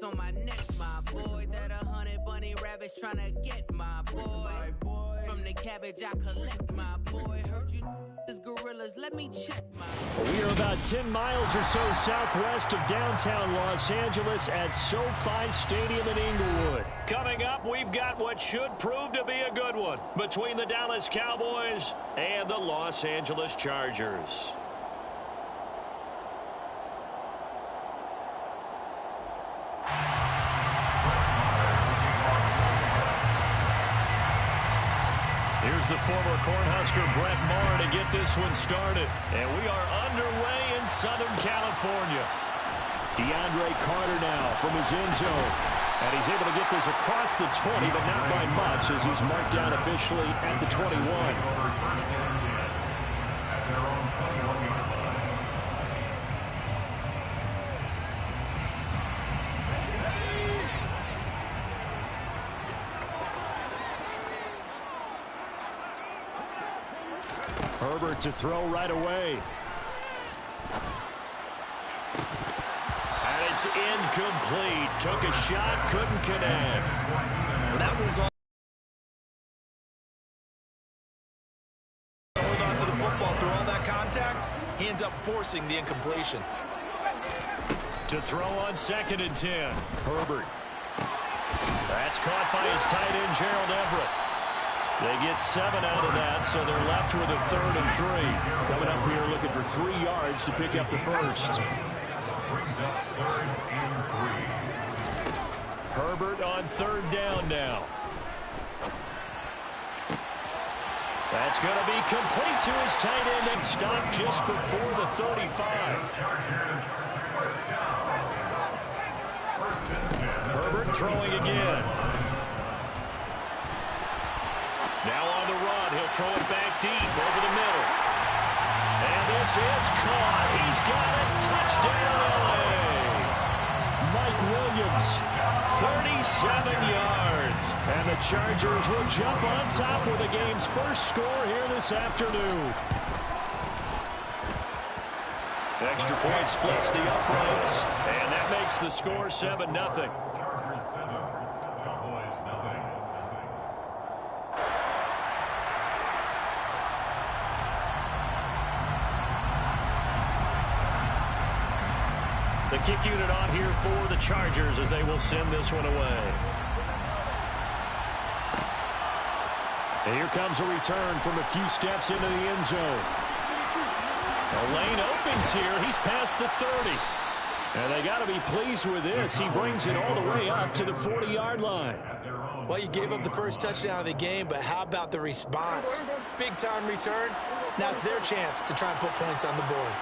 On my neck, my boy. That 100 bunny rabbits tryna get my boy. From the cabbage I collect, my boy. Heard you is gorillas, let me check my boy. We are about 10 miles or so southwest of downtown Los Angeles at SoFi Stadium in Inglewood. Coming up, we've got what should prove to be a good one between the Dallas Cowboys and the Los Angeles Chargers. Here's the former Cornhusker Brett Maher to get this one started. And we are underway in Southern California. DeAndre Carter now from his end zone. And he's able to get this across the 20, but not by much as he's marked down officially at the 21. Herbert to throw right away. And it's incomplete. Took a shot, couldn't connect. Well, that was all. Hold on to the football through all that contact. He ends up forcing the incompletion. To throw on 2nd and 10. Herbert. That's caught by his tight end, Gerald Everett. They get 7 out of that, so they're left with a 3rd and 3. Coming up here looking for 3 yards to pick up the first. Brings up 3rd and 3. Herbert on third down now. That's going to be complete to his tight end and stopped just before the 35. Herbert throwing again. Now on the run. He'll throw it back deep over the middle. And this is caught. He's got it. Touchdown, LA. Mike Williams, 37 yards. And the Chargers will jump on top with the game's first score here this afternoon. Extra point splits the uprights, and that makes the score 7-0. Chargers 7, Cowboys nothing. The kick unit on here for the Chargers as they will send this one away. And here comes a return from a few steps into the end zone. The lane opens here. He's past the 30. And they got to be pleased with this. He brings it all the way up to the 40-yard line. Well, you gave up the first touchdown of the game, but how about the response? Big-time return. Now it's their chance to try and put points on the board.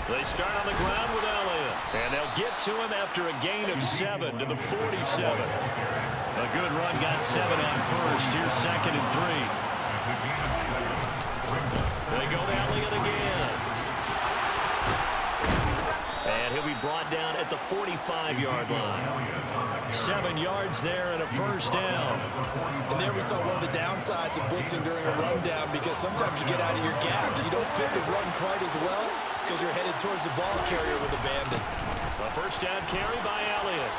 They start on the ground with Elliott. And they'll get to him after a gain of 7 to the 47. A good run got 7 on first. Here's 2nd and 3. They go to Elliott again. And he'll be brought down at the 45-yard line. 7 yards there and a first down. And there we saw one of the downsides of blitzing during a rundown, because sometimes you get out of your gaps. You don't fit the run quite as well because you're headed towards the ball carrier with abandon. A first down carry by Elliott.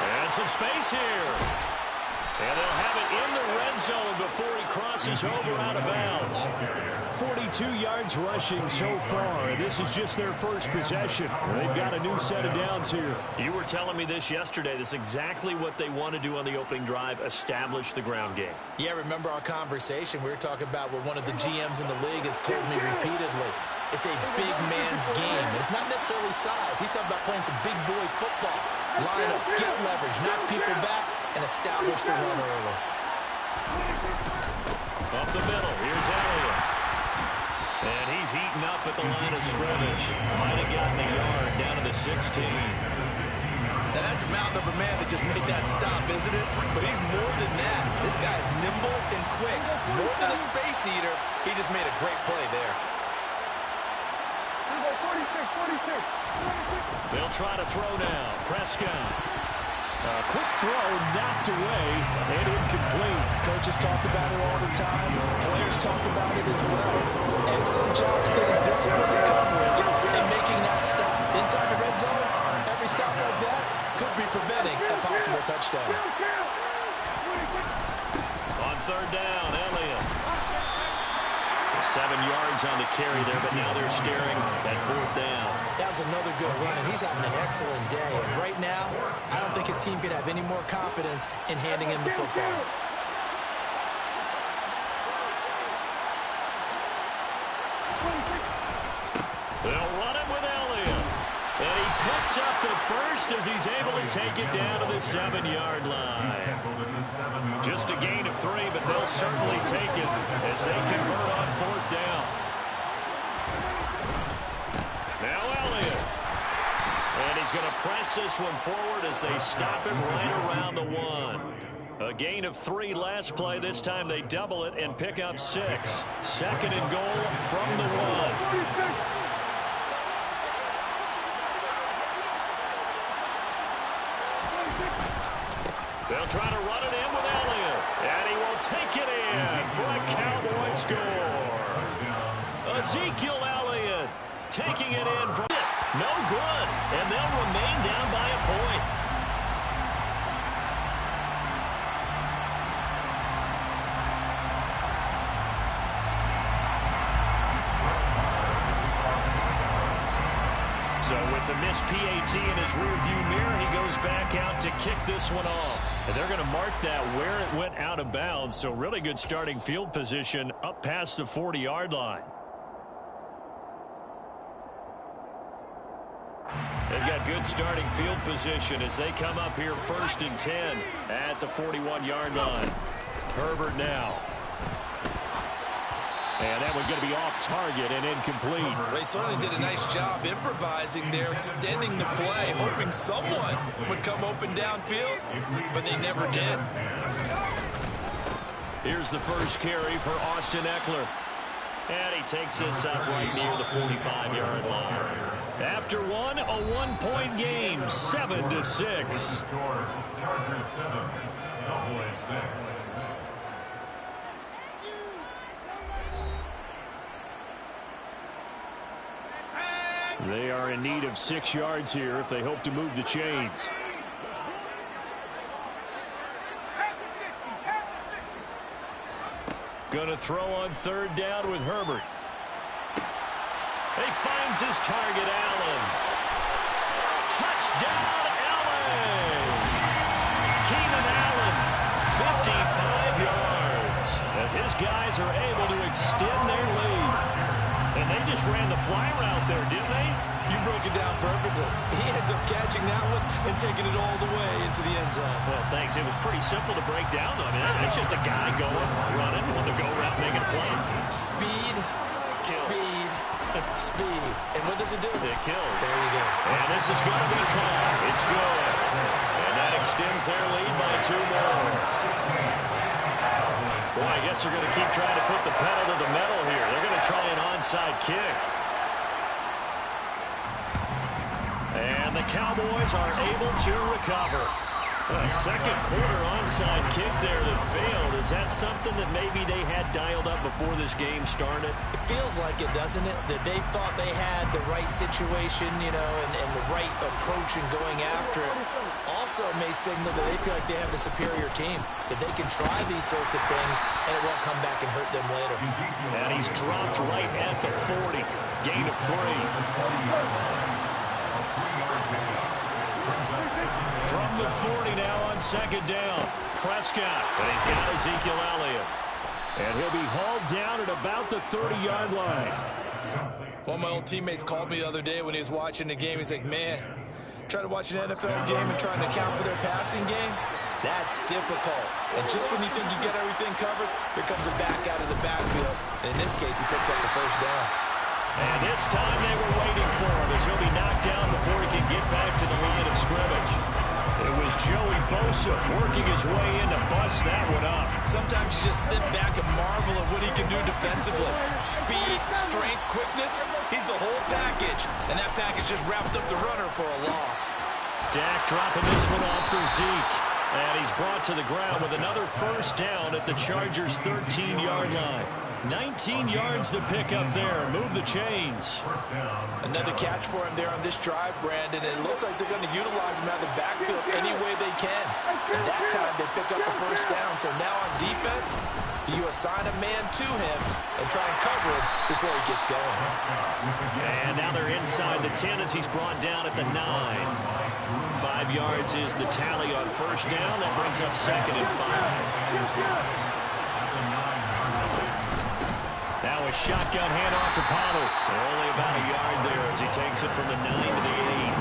And some space here. And they'll have it in the red zone before he crosses over out of bounds. 42 yards rushing so far, and this is just their first possession. They've got a new set of downs here. You were telling me this yesterday. This is exactly what they want to do on the opening drive, establish the ground game. Yeah, remember our conversation? We were talking about what one of the GMs in the league has told me repeatedly. It's a big man's game. And it's not necessarily size. He's talking about playing some big boy football. Line up, get leverage, knock people back, and establish the run early. Up the middle, here's Elliott. And he's heating up at the line of scrimmage. Might have gotten a yard down to the 16. Now that's a mountain of a man that just made that stop, isn't it? But he's more than that. This guy's nimble and quick. More than a space eater, he just made a great play there. They'll try to throw now. Prescott. A quick throw knocked away and incomplete. Coaches talk about it all the time. Players talk about it as well. Excellent job staying disciplined in coverage and making that stop. Inside the red zone, every stop like that could be preventing a possible touchdown. On third down, Elliott. 7 yards on the carry there, but now they're staring at fourth down. That was another good run, and he's having an excellent day. And right now, I don't think his team could have any more confidence in handing him the football. They'll run it with Elliott. And he picks up the first as he's able to take it down to the 7-yard line. Just a gain of 3, but they'll certainly take it as they convert on fourth down. Now Elliott. And he's going to press this one forward as they stop him right around the 1. A gain of 3 last play. This time they double it and pick up 6. 2nd and goal from the 1. They'll try to run it in with Elliott. And he will take it in for a Cowboy score. Ezekiel Elliott taking it in from it. No good. And they'll remain down by a point. So with the missed PAT in his rearview mirror, he goes back out to kick this one off. And they're going to mark that where it went out of bounds. So really good starting field position up past the 40-yard line. They've got good starting field position as they come up here 1st and 10 at the 41-yard line. Herbert now. And that one's going to be off target and incomplete. They certainly did a nice job improvising there, extending the play, hoping someone would come open downfield, but they never did. Here's the first carry for Austin Eckler. And he takes this up right near the 45-yard line. After one, a one-point game, 7-6. Chargers 7, Cowboys 6. They are in need of 6 yards here if they hope to move the chains. Going to throw on 3rd down with Herbert. He finds his target, Allen. Touchdown, Allen! Keenan Allen, 55 yards. As his guys are able to extend their lead. And they just ran the fly route there, didn't they? You broke it down perfectly. He ends up catching that one and taking it all the way into the end zone. Well, thanks. It was pretty simple to break down. I mean, it's just a guy going, running on the go route, making a play. Speed, speed, speed. And what does it do? It kills. There you go. And this is going to be called. It's good. And that extends their lead by 2 more. Boy, I guess they're going to keep trying to put the pedal to the metal here. They're going to try an onside kick. And the Cowboys are able to recover. A second quarter onside kick there that failed. Is that something that maybe they had dialed up before this game started? It feels like it, doesn't it? That they thought they had the right situation, you know, and the right approach in going after it. Also may signal that they feel like they have the superior team, that they can try these sorts of things and it won't come back and hurt them later. And he's dropped right at the 40. Gain of 3. From the 40 now on 2nd down. Prescott, and he's got Ezekiel Elliott. And he'll be hauled down at about the 30-yard line. One of my old teammates called me the other day when he was watching the game. He's like, man, trying to watch an NFL game and trying to account for their passing game, that's difficult. And just when you think you get everything covered, here comes a back out of the backfield. And in this case, he picks up the 1st down. And this time they were waiting for him as he'll be knocked down before he can get back to the line of scrimmage. It was Joey Bosa working his way in to bust that one up. Sometimes you just sit back and marvel at what he can do defensively. Speed, strength, quickness, he's the whole package. And that package just wrapped up the runner for a loss. Dak dropping this one off for Zeke. And he's brought to the ground with another 1st down at the Chargers' 13-yard line. 19 yards to pick up there. Move the chains. Another catch for him there on this drive, Brandon. It looks like they're going to utilize him out of the backfield any way they can. And that time they pick up the 1st down. So now on defense, you assign a man to him and try and cover him before he gets going. And now they're inside the 10 as he's brought down at the 9. 5 yards is the tally on 1st down. That brings up 2nd and 5. Now a shotgun handoff to Pollard. Only about a yard there as he takes it from the 9 to the 8.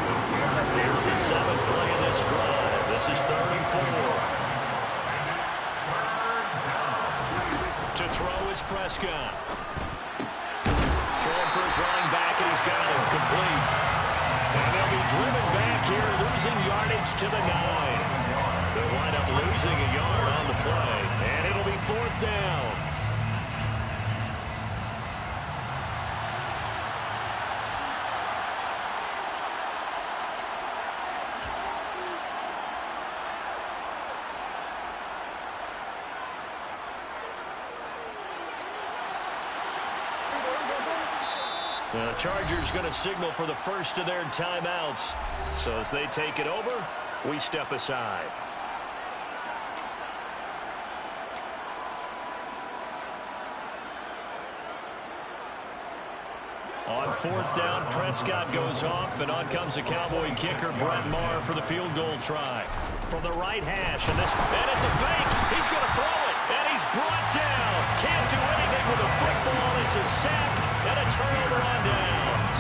Here's the 7th play of this drive. This is 3rd and 4. To throw is Prescott. Throwing for his running back, and he's got him complete. And they'll be driven back here, losing yardage to the 9. They wind up losing a yard on the play, and it'll be 4th down. The Chargers going to signal for the first of their timeouts. So as they take it over, we step aside. On 4th down, Prescott goes off, and on comes the Cowboy kicker, Brett Maher, for the field goal try. From the right hash, and it's a fake. He's going to throw it, and he's brought down. Can't do anything with the football. It's a sack and a turnover on downs.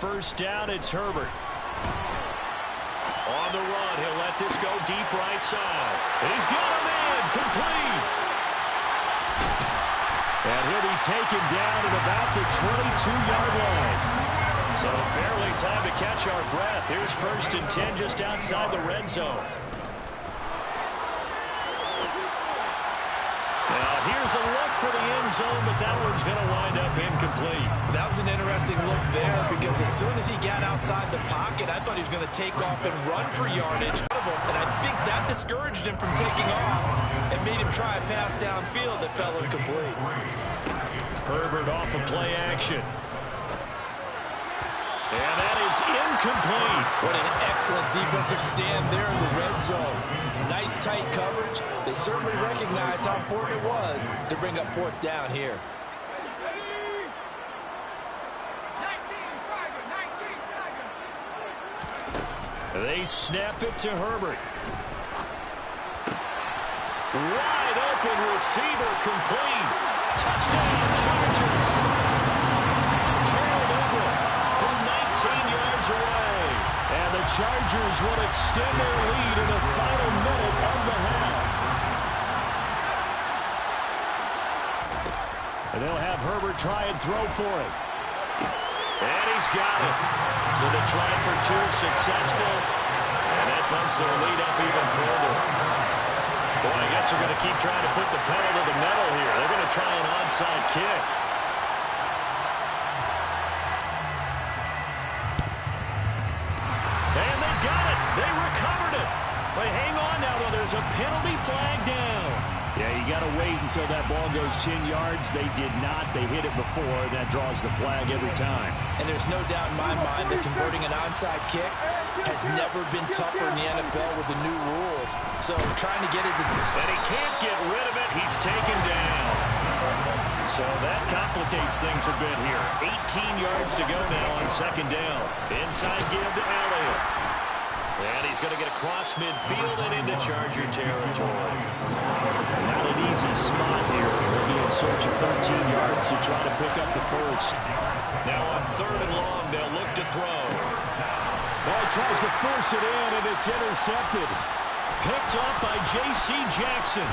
first down, it's Herbert. On the run, he'll let this go deep right side. He's got a man, complete. And he'll be taken down at about the 22-yard line. So barely time to catch our breath. Here's 1st and 10 just outside the red zone. Now here's a look for the end zone, but that one's going to wind up incomplete. That was an interesting look there because as soon as he got outside the pocket, I thought he was going to take off and run for yardage. And I think that discouraged him from taking off and made him try a pass downfield that fell incomplete. Herbert off of play action. And that is incomplete. What an excellent defensive stand there in the red zone. Nice tight coverage. They certainly recognized how important it was to bring up 4th down here. They snap it to Herbert. Wide open receiver, complete. Touchdown, Chargers. Gerald Everett from 19 yards away. And the Chargers will extend their lead in the final minute of the half. And they'll have Herbert try and throw for it. And he's got it. So they tried for 2, successful. And that bumps their lead up even further. Boy, I guess they're going to keep trying to put the pedal to the metal here. They're going to try an onside kick. And they've got it. They recovered it. But hang on now, though. There's a penalty flag down. Yeah, you got to wait until that ball goes 10 yards. They did not. They hit it before. That draws the flag every time. And there's no doubt in my mind that converting an onside kick has never been tougher in the NFL with the new rules. So trying to get it to... And he can't get rid of it. He's taken down. So that complicates things a bit here. 18 yards to go now on 2nd down. Inside give to Elliott. And he's going to get across midfield and into Charger territory. Not an easy spot here. He'll be in search of 13 yards to try to pick up the first. Now on 3rd and long, they'll look to throw. Ball tries to force it in, and it's intercepted. Picked off by J.C. Jackson.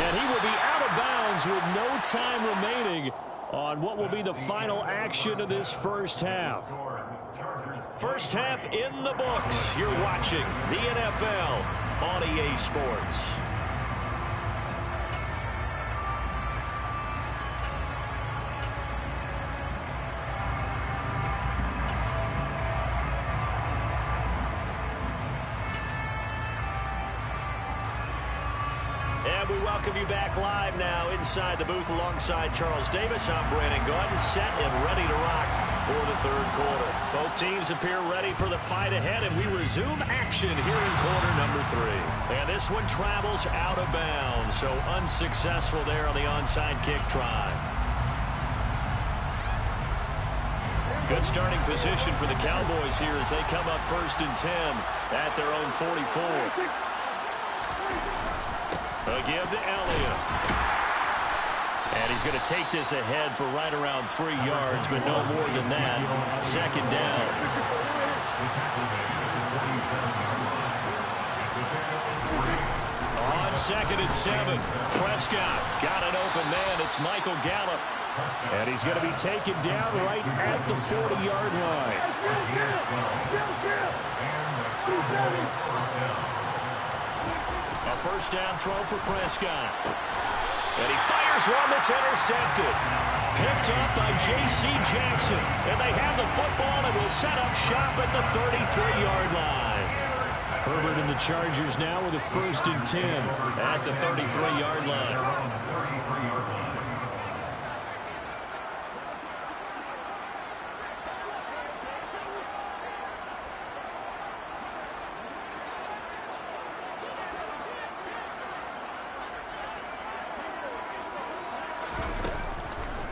And he will be out of bounds with no time remaining on what will be the final action of this first half. First half in the books. You're watching the NFL on EA Sports. And we welcome you back live now inside the booth alongside Charles Davis. I'm Brandon Gaudin, set and ready to rock for the 3rd quarter. Both teams appear ready for the fight ahead, and we resume action here in quarter number 3. And this one travels out of bounds, so unsuccessful there on the onside kick try. Good starting position for the Cowboys here as they come up 1st and 10 at their own 44. A give to Elliott. And he's going to take this ahead for right around 3 yards, but no more than that. 2nd down. On 2nd and 7, Prescott got an open man. It's Michael Gallup. And he's going to be taken down right at the 40-yard line. A first down throw for Prescott. And he fires one that's intercepted. Picked up by J.C. Jackson. And they have the football and will set up shop at the 33-yard line. Herbert and the Chargers now with a 1st and 10 at the 33-yard line.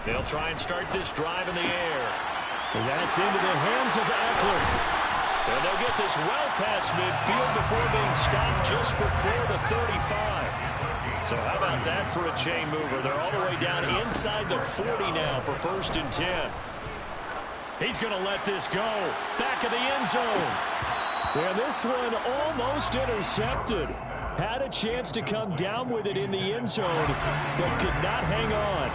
They'll try and start this drive in the air. And that's into the hands of Eckler. And they'll get this well past midfield before being stopped just before the 35. So how about that for a chain mover? They're all the way down inside the 40 now for 1st and 10. He's going to let this go. Back of the end zone. And this one almost intercepted. Had a chance to come down with it in the end zone, but could not hang on.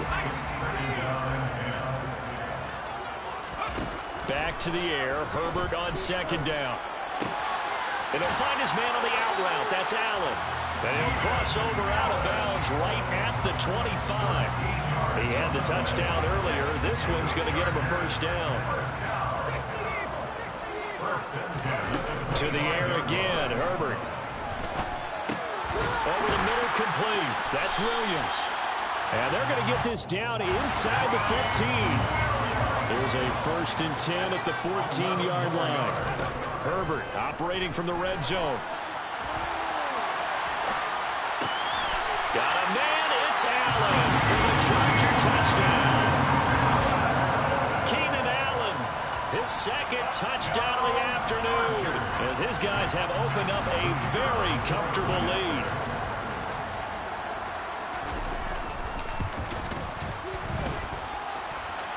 Back to the air. Herbert on 2nd down. And he'll find his man on the out route. That's Allen. And he'll cross over out of bounds right at the 25. He had the touchdown earlier. This one's going to get him a 1st down. To the air again, Herbert. Over the middle, complete. That's Williams. And they're going to get this down inside the 15. Here's a 1st and 10 at the 14-yard line. Herbert operating from the red zone. Got a man. It's Allen for the Charger touchdown. Keenan Allen, his 2nd touchdown of the afternoon, as his guys have opened up a very comfortable lead.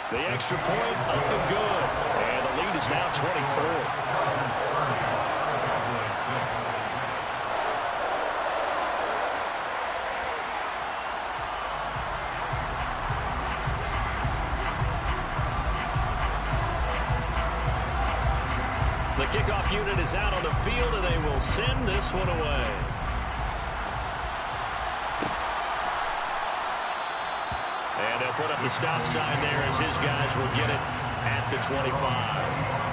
The extra point up and good. And the lead is now 24. The kickoff unit is out on the field, and they will send this one away. And they'll put up the stop sign there as his guys will get it at the 25.